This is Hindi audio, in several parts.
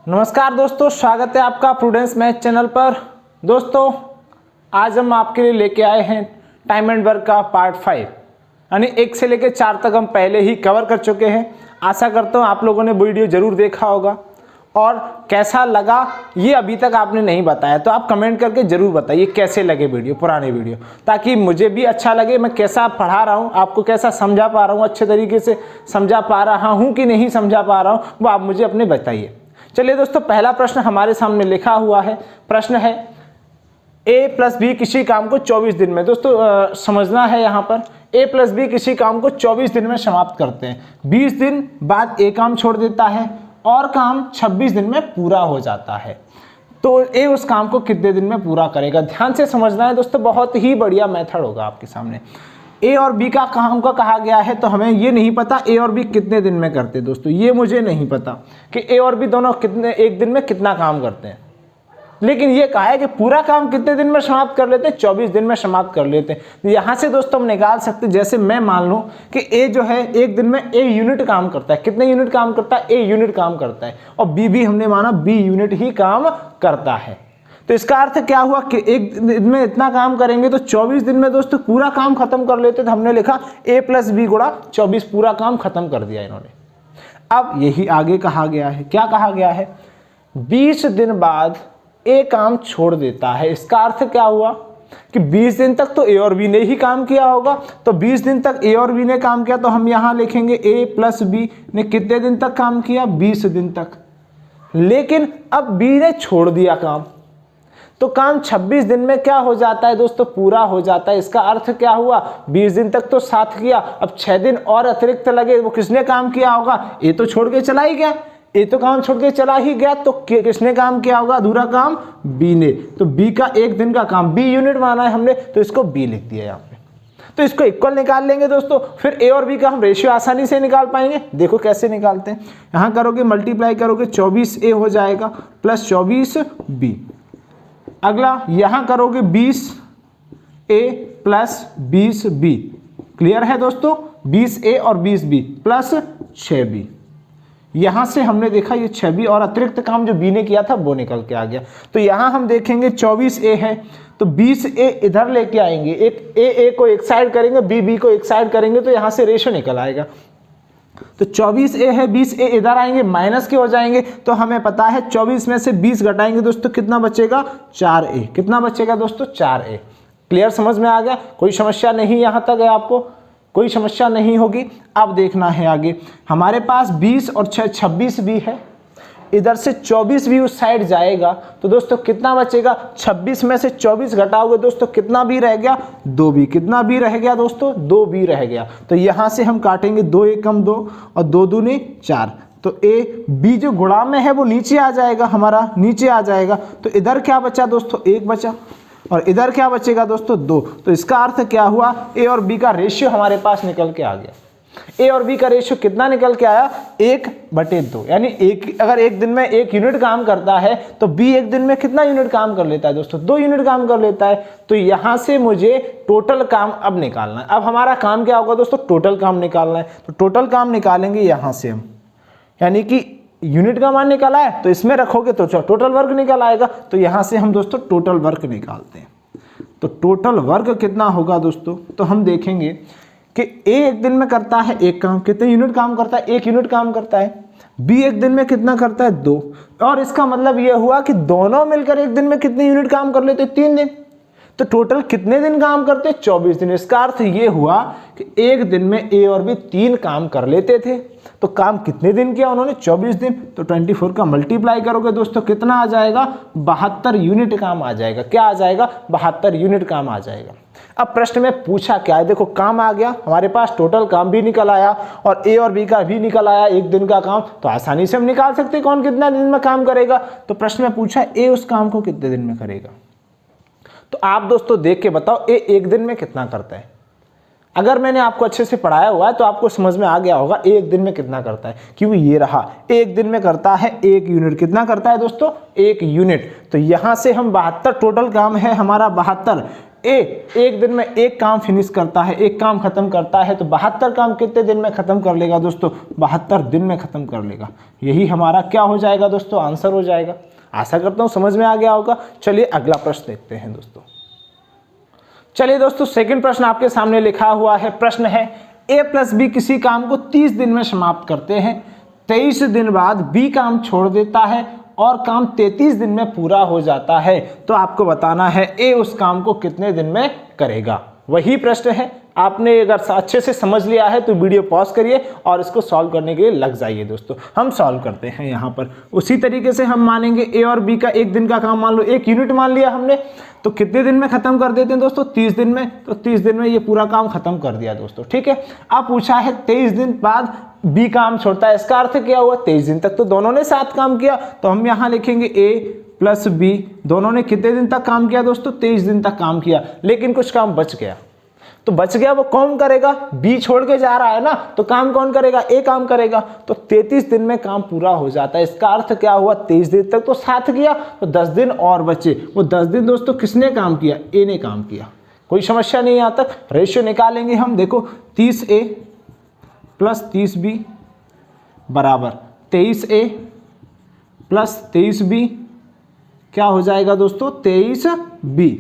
नमस्कार दोस्तों, स्वागत है आपका प्रूडेंस मैथ चैनल पर। दोस्तों आज हम आपके लिए लेके आए हैं टाइम एंड वर्क का पार्ट 5, यानी 1 से लेकर 4 तक हम पहले ही कवर कर चुके हैं। आशा करता हूँ आप लोगों ने वीडियो ज़रूर देखा होगा और कैसा लगा ये अभी तक आपने नहीं बताया तो आप कमेंट करके ज़रूर बताइए कैसे लगे वीडियो, पुराने वीडियो, ताकि मुझे भी अच्छा लगे। मैं कैसा पढ़ा रहा हूँ, आपको कैसा समझा पा रहा हूँ, अच्छे तरीके से समझा पा रहा हूँ कि नहीं समझा पा रहा हूँ, वो आप मुझे अपने बताइए। चलिए दोस्तों, पहला प्रश्न हमारे सामने लिखा हुआ है। प्रश्न है a प्लस बी किसी काम को 24 दिन में। दोस्तों समझना है, यहाँ पर a प्लस बी किसी काम को 24 दिन में समाप्त करते हैं। 20 दिन बाद a काम छोड़ देता है और काम 26 दिन में पूरा हो जाता है, तो a उस काम को कितने दिन में पूरा करेगा। ध्यान से समझना है दोस्तों, बहुत ही बढ़िया मेथड होगा आपके सामने। ए और बी का काम का कहा गया है, तो हमें ये नहीं पता ए और बी कितने दिन में करते हैं। दोस्तों ये मुझे नहीं पता कि ए और बी दोनों कितने एक दिन में कितना काम करते हैं, लेकिन ये कहा है कि पूरा काम कितने दिन में समाप्त कर लेते हैं, 24 दिन में समाप्त कर लेते हैं। यहाँ से दोस्तों हम निकाल सकते हैं, जैसे मैं मान लूँ कि ए जो है एक दिन में ए यूनिट काम करता है। कितने यूनिट काम करता है? ए यूनिट काम करता है। और बी भी हमने माना बी यूनिट ही काम करता है। तो इसका अर्थ क्या हुआ कि एक दिन में इतना काम करेंगे तो 24 दिन में दोस्तों पूरा काम खत्म कर लेते। तो हमने लिखा a प्लस बी गुणा 24, पूरा काम खत्म कर दिया इन्होंने। अब यही आगे कहा गया है, क्या कहा गया है? 20 दिन बाद a काम छोड़ देता है। इसका अर्थ क्या हुआ कि 20 दिन तक तो a और b ने ही काम किया होगा। तो 20 दिन तक a और b ने काम किया, तो हम यहां लिखेंगे a प्लस बी ने कितने दिन तक काम किया? 20 दिन तक। लेकिन अब b ने छोड़ दिया काम, तो काम 26 दिन में क्या हो जाता है दोस्तों? पूरा हो जाता है। इसका अर्थ क्या हुआ? 20 दिन तक तो साथ किया, अब 6 दिन और अतिरिक्त लगे। वो किसने काम किया होगा? ए तो छोड़ के चला ही गया, ए तो काम छोड़ के चला ही गया, तो किसने काम किया होगा? अधूरा काम बी ने। तो बी का एक दिन का काम, बी यूनिट माना है हमने, तो इसको बी लिख दिया यहाँ पे। तो इसको इक्वल निकाल लेंगे दोस्तों, फिर ए और बी का हम रेशियो आसानी से निकाल पाएंगे। देखो कैसे निकालते हैं। यहाँ करोगे मल्टीप्लाई करोगे, 24 ए हो जाएगा प्लस 24 बी। अगला यहां करोगे 20 ए प्लस 20 बी। क्लियर है दोस्तों? 20 ए और 20 बी प्लस 6 बी। यहां से हमने देखा ये 6 बी और अतिरिक्त काम जो बी ने किया था वो निकल के आ गया। तो यहां हम देखेंगे 24 ए है, तो 20 ए इधर लेके आएंगे, एक ए को एक साइड करेंगे, बी बी को एक साइड करेंगे, तो यहां से रेशो निकल आएगा। तो 24 ए है, 20 ए इधर आएंगे, माइनस के हो जाएंगे। तो हमें पता है 24 में से 20 घटाएंगे दोस्तों, कितना बचेगा? 4 ए। कितना बचेगा दोस्तों? 4 ए। क्लियर, समझ में आ गया? कोई समस्या नहीं यहां तक है? आपको कोई समस्या नहीं होगी। अब देखना है आगे, हमारे पास 20 और 6 26 भी है, इधर से 24 भी उस साइड जाएगा, तो दोस्तों कितना बचेगा? 26 में से 24 घटाओगे दोस्तों, कितना बी रह गया? 2 बी। कितना बी रह गया दोस्तों? 2 बी रह गया। तो यहां से हम काटेंगे 2 एकम 2 और 2 दूनी 4। तो ए बी जो गुणा में है वो नीचे आ जाएगा, हमारा नीचे आ जाएगा। तो इधर क्या बचा दोस्तों? 1 बचा, और इधर क्या बचेगा दोस्तों? 2। तो इसका अर्थ क्या हुआ? ए और बी का रेशियो हमारे पास निकल के आ गया। ए और बी का रेशियो कितना निकल के आया? 1/2। यानी अगर एक दिन में 1 यूनिट काम करता है तो बी एक दिन में कितना यूनिट काम कर लेता है दोस्तों? 2 यूनिट काम कर लेता है। तो यहां से मुझे टोटल काम अब निकालना है। अब हमारा काम क्या होगा दोस्तों? टोटल काम निकालना है। तो टोटल काम निकालेंगे यहां से हम, यानी कि यूनिट का मान निकाला है तो इसमें रखोगे तो टोटल वर्क निकल आएगा। तो यहां से हम दोस्तों टोटल वर्क निकालते हैं। तो टोटल वर्क कितना होगा दोस्तों? तो हम देखेंगे कि ए एक दिन में करता है 1 काम, कितने यूनिट काम करता है? 1 यूनिट काम करता है। बी एक दिन में कितना करता है? 2। और इसका मतलब यह हुआ कि दोनों मिलकर एक दिन में कितने यूनिट काम कर लेते? 3 दिन। तो टोटल कितने दिन काम करते? 24 दिन। इसका अर्थ ये हुआ कि एक दिन में ए और बी 3 काम कर लेते थे। तो काम कितने दिन किया उन्होंने? 24 दिन। तो 24 का मल्टीप्लाई करोगे दोस्तों, कितना आ जाएगा? 72 यूनिट काम आ जाएगा। क्या आ जाएगा? 72 यूनिट काम आ जाएगा। अब प्रश्न में पूछा क्या है? देखो काम आ गया हमारे पास, टोटल काम भी निकल आया और ए और बी का भी निकल आया, एक दिन का काम। तो आसानी से हम निकाल सकते हैं कौन कितना दिन में काम करेगा। तो प्रश्न में पूछा ए उस काम को कितने दिन में करेगा। तो आप दोस्तों देख के बताओ ए एक दिन में कितना करता है। अगर मैंने आपको अच्छे से पढ़ाया हुआ है तो आपको समझ में आ गया होगा ए एक दिन में कितना करता है, क्योंकि ये रहा एक दिन में करता है 1 यूनिट। कितना करता है दोस्तों? 1 यूनिट। तो यहां से हम 72 टोटल काम है हमारा 72, ए एक दिन में एक काम फिनिश करता है, एक काम खत्म करता है, तो 72 काम कितने दिन में खत्म कर लेगा दोस्तों? 72 दिन में खत्म कर लेगा। यही हमारा क्या हो जाएगा दोस्तों? आंसर हो जाएगा। आशा करता हूं समझ में आ गया होगा। चलिए अगला प्रश्न देखते हैं दोस्तों। चलिए दोस्तों, सेकंड प्रश्न आपके सामने लिखा हुआ है। प्रश्न है ए प्लस बी किसी काम को 30 दिन में समाप्त करते हैं, 23 दिन बाद बी काम छोड़ देता है और काम 33 दिन में पूरा हो जाता है, तो आपको बताना है ए उस काम को कितने दिन में करेगा। वही प्रश्न है। आपने अगर अच्छे से समझ लिया है तो वीडियो पॉज करिए और इसको सॉल्व करने के लिए लग जाइए दोस्तों। हम सॉल्व करते हैं यहाँ पर। उसी तरीके से हम मानेंगे ए और बी का एक दिन का काम मान लो 1 यूनिट मान लिया हमने, तो कितने दिन में खत्म कर देते हैं दोस्तों? 30 दिन में। तो 30 दिन में ये पूरा काम खत्म कर दिया दोस्तों। ठीक है। अब पूछा है 23 दिन बाद बी काम छोड़ता है। इसका अर्थ क्या हुआ? 23 दिन तक तो दोनों ने साथ काम किया, तो हम यहाँ लिखेंगे ए प्लस बी, दोनों ने कितने दिन तक काम किया दोस्तों? 23 दिन तक काम किया, लेकिन कुछ काम बच गया। तो बच गया वो कौन करेगा? बी छोड़ के जा रहा है ना, तो काम कौन करेगा? ए काम करेगा। तो 33 दिन में काम पूरा हो जाता है। इसका अर्थ क्या हुआ? 23 दिन तक तो साथ किया, तो 10 दिन और बचे। वो 10 दिन दोस्तों किसने काम किया? ए ने काम किया। कोई समस्या नहीं यहाँ तक। रेशियो निकालेंगे हम। देखो 30 ए प्लस 30 बी बराबर 23 ए प्लस 23 बी, क्या हो जाएगा दोस्तों? 23 बी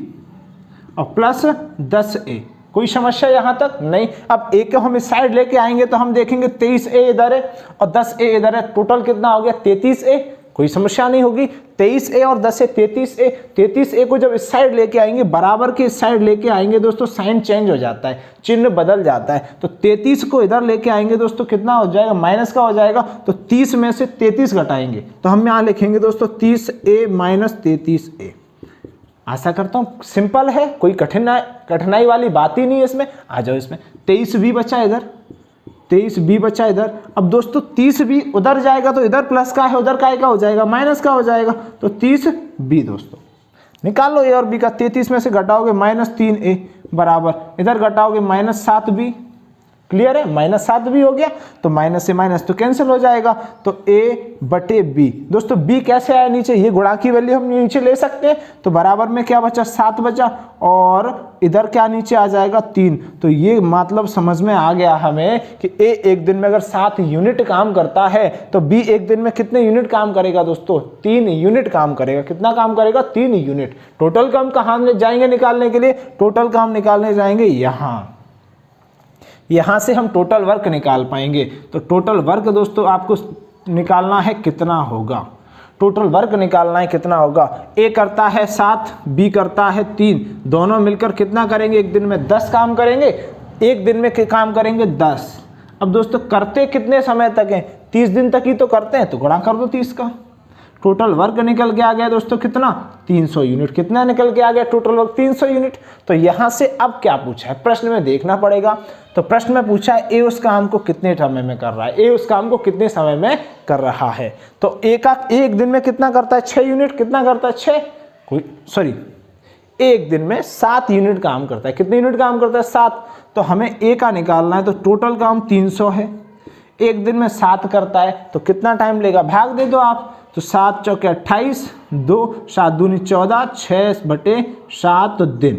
और प्लस 10 ए। कोई समस्या यहाँ तक नहीं। अब ए को हम इस साइड लेके आएंगे तो हम देखेंगे 23 ए इधर है और 10 ए इधर है, टोटल कितना हो गया? 33 ए। कोई समस्या नहीं होगी। 23 ए और 10 ए 33 ए। 33 ए को जब इस साइड लेके आएंगे, बराबर के इस साइड लेके आएंगे दोस्तों, साइन चेंज हो जाता है, चिन्ह बदल जाता है। तो 33 को इधर लेके आएंगे दोस्तों, कितना हो जाएगा? माइनस का हो जाएगा। तो 30 में से 33 घटाएंगे तो हम यहाँ लिखेंगे दोस्तों 30 ए माइनस 33 ए। आशा करता हूँ सिंपल है, कोई कठिनाई वाली बात ही नहीं है इसमें। आ जाओ इसमें। 23 बी बचा इधर, 23 बी बचा इधर। अब दोस्तों 30 बी उधर जाएगा तो इधर प्लस का है, उधर का हो जाएगा? माइनस का हो जाएगा। तो 30 बी दोस्तों निकाल लो ए और बी का। 33 में से घटाओगे -3 ए बराबर, इधर घटाओगे -7 बी। क्लियर है? -7 भी हो गया, तो माइनस से माइनस तो कैंसिल हो जाएगा। तो a बटे b दोस्तों, b कैसे आया नीचे? ये गुणा की वैल्यू हम नीचे ले सकते हैं। तो बराबर में क्या बचा? 7 बचा और इधर क्या नीचे आ जाएगा? 3। तो ये मतलब समझ में आ गया हमें कि a एक दिन में अगर 7 यूनिट काम करता है तो b एक दिन में कितने यूनिट काम करेगा दोस्तों? 3 यूनिट काम करेगा। कितना काम करेगा? 3 यूनिट। टोटल काम कहाँ जाएंगे निकालने के लिए? टोटल काम निकालने जाएंगे यहाँ से हम टोटल वर्क निकाल पाएंगे। तो टोटल वर्क दोस्तों आपको निकालना है कितना होगा? टोटल वर्क निकालना है कितना होगा? ए करता है 7, बी करता है 3, दोनों मिलकर कितना करेंगे? एक दिन में 10 काम करेंगे। एक दिन में काम करेंगे 10। अब दोस्तों करते कितने समय तक हैं? 30 दिन तक ही तो करते हैं, तो गुणा कर दो 30 का। टोटल वर्क निकल के आ गया दोस्तों कितना? 300 यूनिट। कितना निकल के आ गया टोटल वर्क? 300 यूनिट। तो यहाँ से अब क्या पूछा है? प्रश्न में देखना पड़ेगा। तो प्रश्न में पूछा है ए उस काम को कितने समय में कर रहा है? ए उस काम को कितने समय में कर रहा है? तो ए का एक दिन में कितना करता है? 6 यूनिट। कितना करता है? 6 एक दिन में 7 यूनिट काम करता है। कितने यूनिट काम करता है? 7। तो हमें ए का निकालना है। तो टोटल काम 300 है, एक दिन में 7 करता है, तो कितना टाइम लेगा? भाग दे दो आप। तो 7 चौके 28, 2 7 दूनी 14, 6/7 दिन।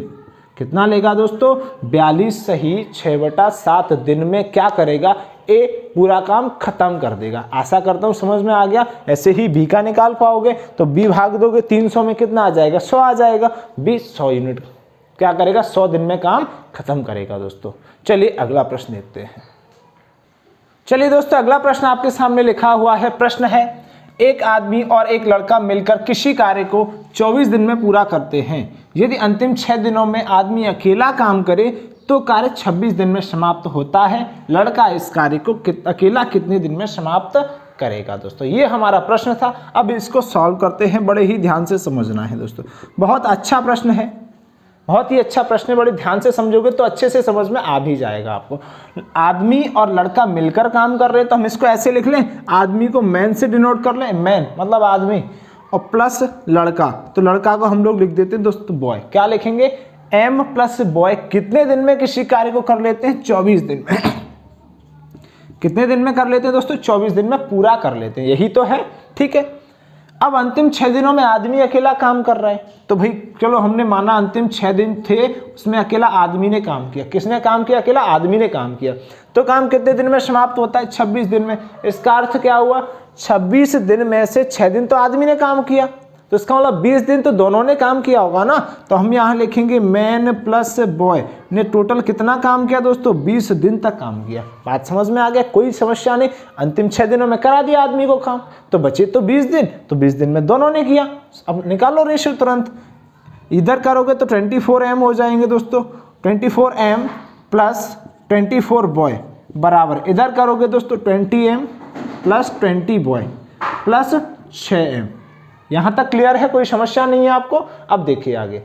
कितना लेगा दोस्तों? 42 सही 6/7 दिन में क्या करेगा? ए पूरा काम खत्म कर देगा। आशा करता हूँ समझ में आ गया। ऐसे ही बी का निकाल पाओगे तो बी भाग दोगे 300 में, कितना आ जाएगा? 100 आ जाएगा। बी 100 यूनिट क्या करेगा? 100 दिन में काम खत्म करेगा दोस्तों। चलिए अगला प्रश्न देखते हैं। चलिए दोस्तों अगला प्रश्न आपके सामने लिखा हुआ है। प्रश्न है एक आदमी और एक लड़का मिलकर किसी कार्य को 24 दिन में पूरा करते हैं। यदि अंतिम 6 दिनों में आदमी अकेला काम करे तो कार्य 26 दिन में समाप्त होता है। लड़का इस कार्य को अकेला कितने दिन में समाप्त करेगा? दोस्तों ये हमारा प्रश्न था। अब इसको सॉल्व करते हैं। बड़े ही ध्यान से समझना है दोस्तों। बहुत अच्छा प्रश्न है, बहुत ही अच्छा प्रश्न है। बड़े ध्यान से समझोगे तो अच्छे से समझ में आ भी जाएगा आपको। आदमी और लड़का मिलकर काम कर रहे हैं तो हम इसको ऐसे लिख लें। आदमी को मैन से डिनोट कर लें, मैन मतलब आदमी, और प्लस लड़का, तो लड़का को हम लोग लिख देते हैं दोस्तों बॉय। क्या लिखेंगे? एम प्लस बॉय कितने दिन में किसी कार्य को कर लेते हैं? 24 दिन में। कितने दिन में कर लेते हैं दोस्तों? 24 दिन में पूरा कर लेते हैं। यही तो है। ठीक है। अब अंतिम 6 दिनों में आदमी अकेला काम कर रहा है, तो भाई चलो हमने माना अंतिम 6 दिन थे, उसमें अकेला आदमी ने काम किया। किसने काम किया? अकेला आदमी ने काम किया। तो काम कितने दिन में समाप्त होता है? 26 दिन में। इसका अर्थ क्या हुआ? 26 दिन में से 6 दिन तो आदमी ने काम किया, तो इसका मतलब 20 दिन तो दोनों ने काम किया होगा ना। तो हम यहाँ लिखेंगे मैन प्लस बॉय ने टोटल कितना काम किया दोस्तों? 20 दिन तक काम किया। बात समझ में आ गया? कोई समस्या नहीं। अंतिम 6 दिनों में करा दिया आदमी को काम, तो बचे तो 20 दिन, तो 20 दिन में दोनों ने किया। अब निकालो रेशियो तुरंत। इधर करोगे तो 24m हो जाएंगे दोस्तों, 24m प्लस 24 बॉय बराबर, इधर करोगे दोस्तों 20m plus 20 boy plus 6m। यहाँ तक क्लियर है? कोई समस्या नहीं है आपको? अब देखिए आगे,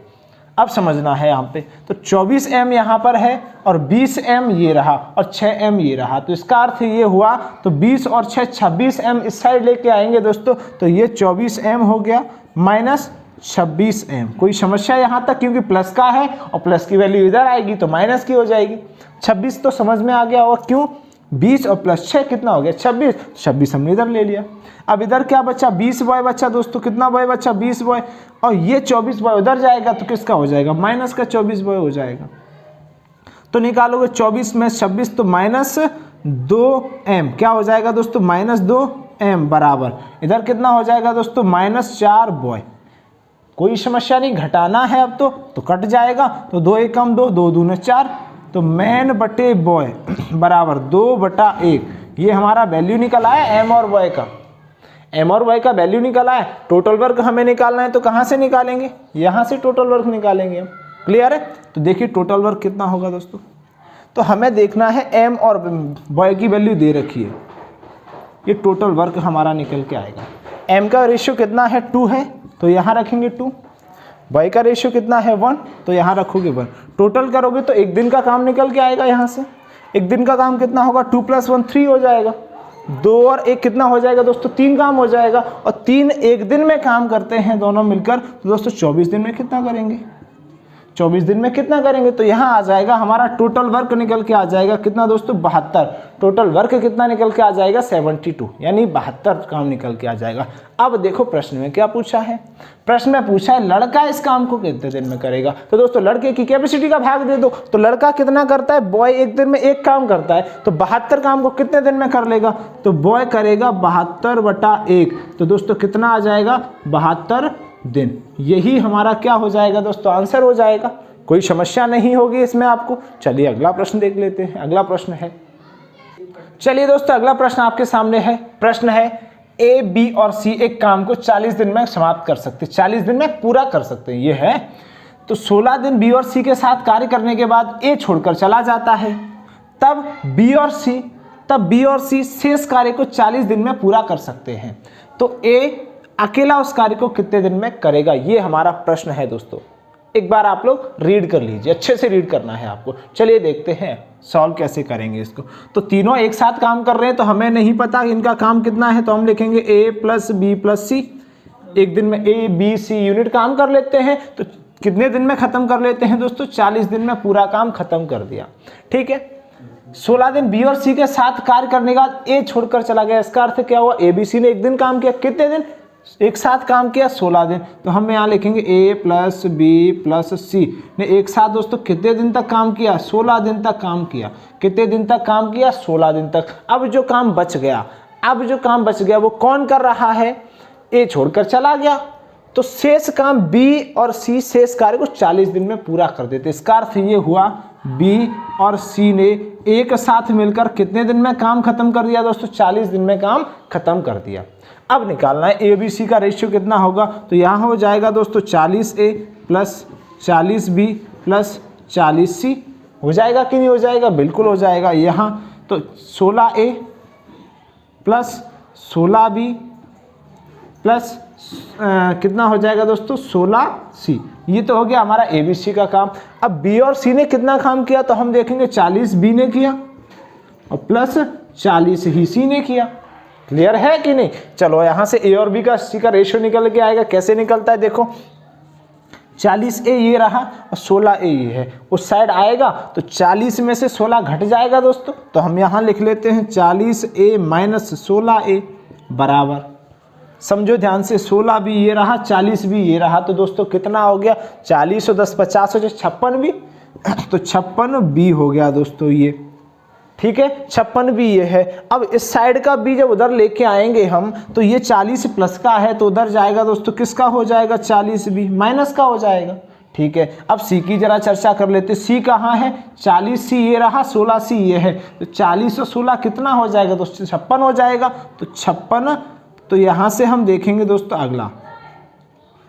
अब समझना है यहाँ पे। तो 24m यहाँ पर है और 20m ये रहा और 6m ये रहा, तो इसका अर्थ ये हुआ, तो 20 और 6 26m इस साइड लेके आएंगे दोस्तों, तो ये 24m हो गया माइनस 26m। कोई समस्या यहाँ तक? क्योंकि प्लस का है और प्लस की वैल्यू इधर आएगी तो माइनस की हो जाएगी। 26 तो समझ में आ गया, और क्यों? 20 और प्लस 6 कितना हो गया? 26। 26 हमने इधर ले लिया। अब इधर क्या बचा? 20 बॉय बचा दोस्तों। कितना बॉय बचा? 20 बॉय। और ये 24 बॉय उधर जाएगा तो किसका हो जाएगा? माइनस का 24 बॉय हो जाएगा। तो निकालोगे 24 में 26 तो माइनस 2m क्या हो जाएगा दोस्तों? माइनस 2m बराबर, इधर कितना हो जाएगा दोस्तों? Minus 4 boy. कोई समस्या नहीं, घटाना है अब तो कट जाएगा, तो 2 1 कम 2, 2 दूने 4, तो मैन बटे बॉय बराबर 2/1। ये हमारा वैल्यू निकल आया एम और बॉय का। एम और बॉय का वैल्यू निकला है। टोटल वर्क हमें निकालना है, तो कहाँ से निकालेंगे? यहाँ से टोटल वर्क निकालेंगे हम। क्लियर है? तो देखिए टोटल वर्क कितना होगा दोस्तों। तो हमें देखना है एम और बॉय की वैल्यू दे रखी है, ये टोटल वर्क हमारा निकल के आएगा। एम का रेशियो कितना है? 2 है, तो यहाँ रखेंगे 2। बॉय का रेशियो कितना है? 1, तो यहाँ रखोगे 1। टोटल करोगे तो एक दिन का काम निकल के आएगा यहाँ से। एक दिन का काम कितना होगा? 2 + 1 3 हो जाएगा। 2 और 1 कितना हो जाएगा दोस्तों? 3 काम हो जाएगा। और 3 एक दिन में काम करते हैं दोनों मिलकर, तो दोस्तों 24 दिन में कितना करेंगे? 24 दिन में कितना करेंगे? तो यहाँ आ जाएगा हमारा टोटल वर्क निकल के आ जाएगा कितना दोस्तों? 72। टोटल वर्क कितना निकल के आ जाएगा? 72, यानी 72 काम निकल के आ जाएगा। अब देखो प्रश्न में क्या पूछा है। प्रश्न में पूछा है लड़का इस काम को कितने दिन में करेगा। तो दोस्तों लड़के की कैपेसिटी का भाग दे दो, तो लड़का कितना करता है? बॉय एक दिन में एक काम करता है, तो 72 काम को कितने दिन में कर लेगा? तो बॉय करेगा 72/1, तो दोस्तों कितना आ जाएगा? 72 दिन। यही हमारा क्या हो जाएगा दोस्तों? आंसर हो जाएगा। कोई समस्या नहीं होगी इसमें आपको। चलिए अगला प्रश्न देख लेते हैं। अगला प्रश्न है, चलिए दोस्तों अगला प्रश्न आपके सामने है। प्रश्न है ए, बी और सी एक काम को 40 दिन में समाप्त कर सकते हैं, 40 दिन में पूरा कर सकते हैं, ये है। तो 16 दिन बी और सी के साथ कार्य करने के बाद ए छोड़कर चला जाता है, तब बी और सी शेष कार्य को 40 दिन में पूरा कर सकते हैं। तो ए अकेला उस कार्य को कितने दिन में करेगा? ये हमारा प्रश्न है दोस्तों। एक बार आप लोग रीड कर लीजिए, अच्छे से रीड करना है आपको। चलिए देखते हैं सॉल्व कैसे करेंगे इसको। तो तीनों एक साथ काम कर रहे हैं, तो हमें नहीं पता इनका काम कितना है, तो हम लिखेंगे a + b + c। एक दिन में a, b, c यूनिट काम कर लेते हैं, तो कितने दिन में खत्म कर लेते हैं दोस्तों? 40 दिन में पूरा काम खत्म कर दिया। ठीक है। 16 दिन बी और सी के साथ कार्य करने के बाद ए छोड़कर चला गया। इसका अर्थ क्या हुआ? ए बी सी ने एक दिन काम किया। कितने दिन? एक साथ काम किया 16 दिन। तो हम यहाँ लिखेंगे a + b + c ने एक साथ दोस्तों कितने दिन तक काम किया? 16 दिन तक काम किया। कितने दिन तक काम किया? 16 दिन तक। अब जो काम बच गया वो कौन कर रहा है? a छोड़कर चला गया, तो शेष काम b और c शेष कार्य को 40 दिन में पूरा कर देते। इसका अर्थ ये हुआ b और c ने एक साथ मिलकर कितने दिन में काम खत्म कर दिया दोस्तों? 40 दिन में काम खत्म कर दिया। अब निकालना है ए बी सी का रेशियो कितना होगा। तो यहाँ हो जाएगा दोस्तों 40A + 40B + 40C। हो जाएगा कि नहीं हो जाएगा? बिल्कुल हो जाएगा। यहाँ तो 16A + 16B + कितना हो जाएगा दोस्तों? 16C। ये तो हो गया हमारा ए बी सी का काम। अब बी और सी ने कितना काम किया, तो हम देखेंगे 40 बी ने किया और प्लस 40 ही सी ने किया। क्लियर है कि नहीं? चलो यहाँ से ए और बी का सी का रेशियो निकल के आएगा। कैसे निकलता है देखो, 40A ये रहा और 16A ये है, उस साइड आएगा तो 40 में से 16 घट जाएगा दोस्तों। तो हम यहाँ लिख लेते हैं 40A - 16A बराबर समझो ध्यान से, 16 भी ये रहा, 40 भी ये रहा, तो दोस्तों कितना हो गया, 40 और 10 50 हो जाए 56 भी, तो 56 बी हो गया दोस्तों ये, ठीक है, 56 भी ये है। अब इस साइड का भी जब उधर लेके आएंगे हम, तो ये 40 प्लस का है, तो उधर जाएगा दोस्तों किसका हो जाएगा, 40 भी माइनस का हो जाएगा, ठीक है। अब सी की जरा चर्चा कर लेते, सी कहाँ है, 40 सी ये रहा, 16 सी ये है, तो 40 और 16 कितना हो जाएगा दोस्तों, 56 हो जाएगा, तो 56, तो यहाँ से हम देखेंगे दोस्तों अगला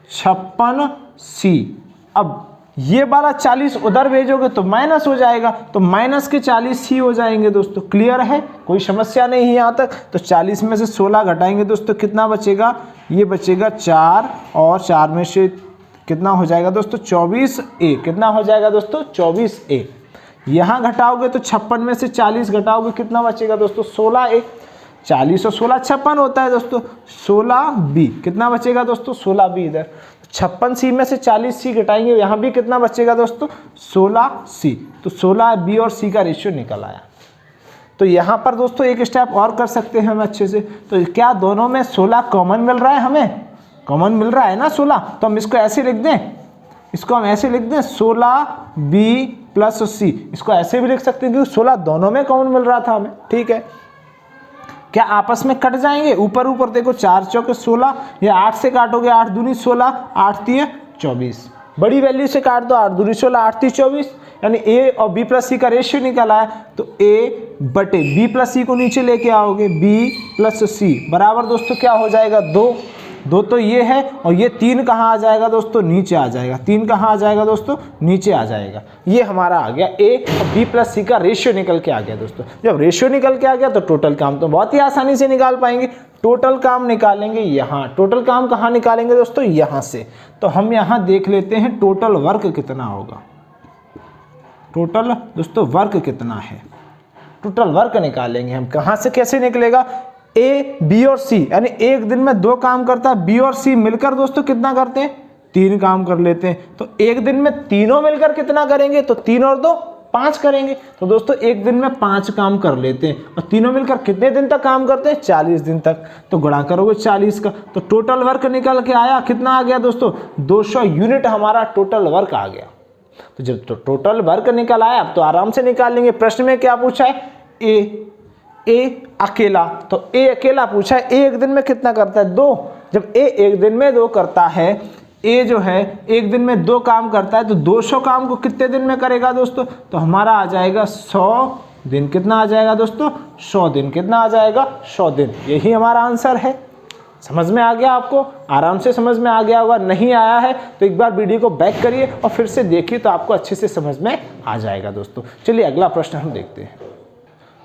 56 सी। अब ये वाला 40 उधर भेजोगे तो माइनस हो जाएगा, तो माइनस के 40 सी हो जाएंगे दोस्तों, क्लियर है, कोई समस्या नहीं है यहाँ तक। तो 40 में से 16 घटाएंगे दोस्तों, कितना बचेगा, ये बचेगा 4, और 4 में से कितना हो जाएगा दोस्तों, 24A, कितना हो जाएगा दोस्तों, 24A। यहाँ घटाओगे तो 56 में से 40 घटाओगे, कितना बचेगा दोस्तों, 16A। 40 और 16 56 होता है दोस्तों, 16B, कितना बचेगा दोस्तों, 16B इधर। 56C में से 40C घटाएंगे, यहाँ भी कितना बचेगा दोस्तों, 16C, तो 16B और C का रेशियो निकल आया। तो यहाँ पर दोस्तों एक स्टेप और कर सकते हैं हम अच्छे से, तो क्या दोनों में 16 कॉमन मिल रहा है, हमें कॉमन मिल रहा है ना 16, तो हम इसको ऐसे लिख दें, इसको हम ऐसे लिख दें 16B प्लस C, इसको ऐसे भी लिख सकते हैं क्योंकि 16 दोनों में कॉमन मिल रहा था हमें, ठीक है। क्या आपस में कट जाएंगे, ऊपर ऊपर देखो, 4 चौके 16, या 8 से काटोगे, 8 दूनी 16, 8 तीय 24, बड़ी वैल्यू से काट दो, 8 दूनी 16, 8 तीय 24, यानी A और B प्लस C का रेशियो निकल आया, तो A बटे B प्लस C को नीचे लेके आओगे, B प्लस C बराबर दोस्तों क्या हो जाएगा, 2 तो ये है, और ये 3 कहाँ आ जाएगा दोस्तों, नीचे आ जाएगा, 3 कहाँ आ जाएगा दोस्तों, नीचे आ जाएगा। ये हमारा आ गया A और B प्लस C का रेशियो निकल के आ गया दोस्तों। जब रेशियो निकल के आ गया तो टोटल काम तो बहुत ही आसानी से निकाल पाएंगे। टोटल काम निकालेंगे यहाँ, टोटल काम कहाँ निकालेंगे दोस्तों, यहाँ से। तो हम यहाँ देख लेते हैं टोटल वर्क कितना होगा, टोटल दोस्तों वर्क कितना है, टोटल वर्क निकालेंगे हम, कहाँ से कैसे निकलेगा, ए बी और सी, यानी एक दिन में 2 काम करता है, बी और सी मिलकर दोस्तों कितना करते हैं, 3 काम कर लेते हैं। तो एक दिन में तीनों मिलकर कितना करेंगे, तो 3 और 2 5 करेंगे। तो दोस्तों एक दिन में 5 काम कर लेते हैं, और तीनों मिलकर कितने दिन तक काम करते हैं, 40 दिन तक। तो गुणा करोगे 40 का, तो टोटल वर्क निकल के आया, कितना आ गया दोस्तों, 200 यूनिट हमारा टोटल वर्क आ गया। तो जब तो टोटल वर्क निकल आया, अब तो आराम से निकाल लेंगे। प्रश्न में क्या पूछा है, ए अकेला, तो ए अकेला पूछा है, ए एक दिन में कितना करता है, 2। जब ए एक दिन में 2 करता है, ए जो है एक दिन में 2 काम करता है, तो 200 काम को कितने दिन में करेगा दोस्तों, तो हमारा आ जाएगा 100 दिन। कितना आ जाएगा दोस्तों, 100 दिन। कितना आ जाएगा, 100 दिन। यही हमारा आंसर है। समझ में आ गया आपको, आराम से समझ में आ गया होगा। नहीं आया है तो एक बार वीडियो को बैक करिए और फिर से देखिए, तो आपको अच्छे से समझ में आ जाएगा दोस्तों। चलिए अगला प्रश्न हम देखते हैं।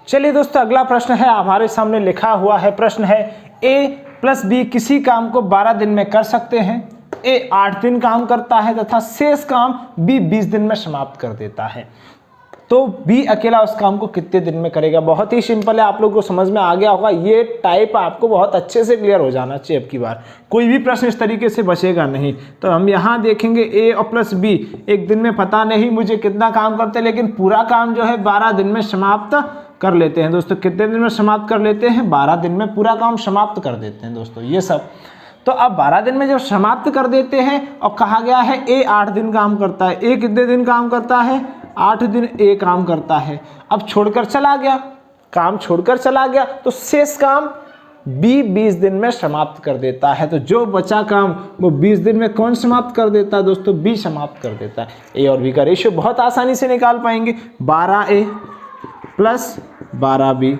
चलिए दोस्तों अगला प्रश्न है, हमारे सामने लिखा हुआ है, प्रश्न है A प्लस B किसी काम को 12 दिन में कर सकते हैं। A 8 दिन काम करता है तथा शेष काम B 20 दिन में समाप्त कर देता है, तो B अकेला उस काम को कितने दिन में करेगा। बहुत ही सिंपल है, आप लोगों को समझ में आ गया होगा। ये टाइप आपको बहुत अच्छे से क्लियर हो जाना चाहिए। अब की बार कोई भी प्रश्न इस तरीके से बचेगा नहीं। तो हम यहाँ देखेंगे A और प्लस B एक दिन में, पता नहीं मुझे कितना काम करते हैं, लेकिन पूरा काम जो है 12 दिन में समाप्त कर लेते हैं दोस्तों। कितने दिन में समाप्त कर लेते हैं, 12 दिन में पूरा काम समाप्त कर देते हैं दोस्तों ये सब। तो अब 12 दिन में जब समाप्त कर देते हैं, और कहा गया है A 8 दिन काम करता है। A कितने दिन काम करता है, 8 दिन A काम करता है। अब छोड़कर चला गया, काम छोड़कर चला गया, तो शेष काम B 20 दिन में समाप्त कर देता है। तो जो बचा काम वो 20 दिन में कौन समाप्त कर देता है दोस्तों, B समाप्त कर देता है। A और B का रेशियो बहुत आसानी से निकाल पाएंगे। 12A प्लस 12B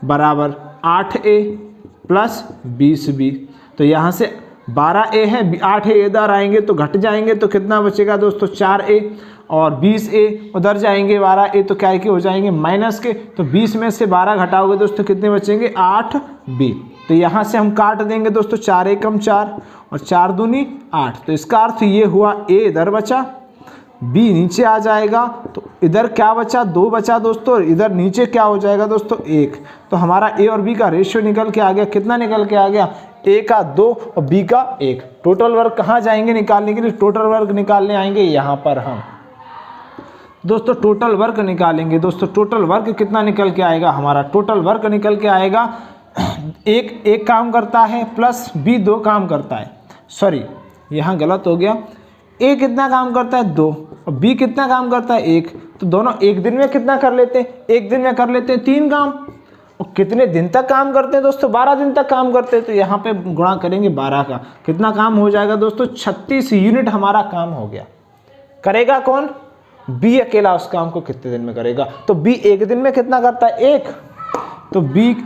बराबर 8A प्लस 20B। तो यहाँ से 12A है, 8A इधर आएंगे तो घट जाएंगे, तो कितना बचेगा दोस्तों, 4A, और 20A उधर जाएंगे, 12A तो क्या के हो जाएंगे माइनस के। तो 20 में से 12 घटाओगे दोस्तों, कितने बचेंगे, 8B। तो यहाँ से हम काट देंगे दोस्तों, 4 एकम 4 और 4 दूनी 8। तो इसका अर्थ ये हुआ A इधर बचा, B नीचे आ जाएगा, तो इधर क्या बचा, 2 बचा दोस्तों, इधर नीचे क्या हो जाएगा दोस्तों, 1। तो हमारा A और B का रेशियो निकल के आ गया, कितना निकल के आ गया, A का 2 और B का 1। टोटल वर्क कहाँ जाएंगे निकालने के लिए, टोटल वर्क निकालने आएंगे यहाँ पर हम दोस्तों। टोटल वर्क निकालेंगे दोस्तों। टोटल वर्क कितना निकल के आएगा, हमारा टोटल वर्क निकल के आएगा एक काम करता है प्लस बी 2 काम करता है, सॉरी यहाँ गलत हो गया, ए कितना काम करता है 2 और बी कितना काम करता है 1, तो दोनों एक दिन में कितना कर लेते हैं, एक दिन में कर लेते हैं 3 काम। और कितने दिन तक काम करते हैं दोस्तों, 12 दिन तक काम करते हैं, तो यहाँ पे गुणा करेंगे 12 का, कितना काम हो जाएगा दोस्तों 36 यूनिट हमारा काम हो गया। करेगा कौन, बी अकेला उस काम को कितने दिन में करेगा, तो बी एक दिन में कितना करता है 1, तो बी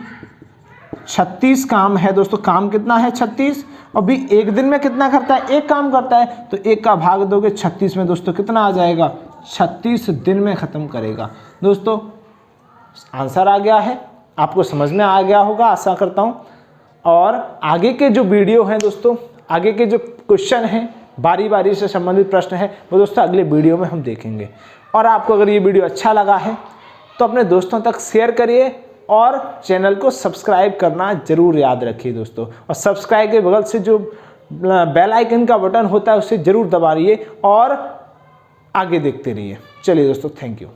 36 काम है दोस्तों, काम कितना है 36, और बी एक दिन में कितना करता है 1 काम करता है, तो 1 का भाग दोगे 36 में दोस्तों कितना आ जाएगा 36 दिन में ख़त्म करेगा। दोस्तों आंसर आ गया है, आपको समझ में आ गया होगा आशा करता हूँ। और आगे के जो वीडियो हैं दोस्तों, आगे के जो क्वेश्चन हैं, बारी बारी से संबंधित प्रश्न है, वो दोस्तों अगले वीडियो में हम देखेंगे। और आपको अगर ये वीडियो अच्छा लगा है तो अपने दोस्तों तक शेयर करिए और चैनल को सब्सक्राइब करना जरूर याद रखिए दोस्तों। और सब्सक्राइब के बगल से जो बेल आइकन का बटन होता है उसे जरूर दबाइए और आगे देखते रहिए। चलिए दोस्तों, थैंक यू।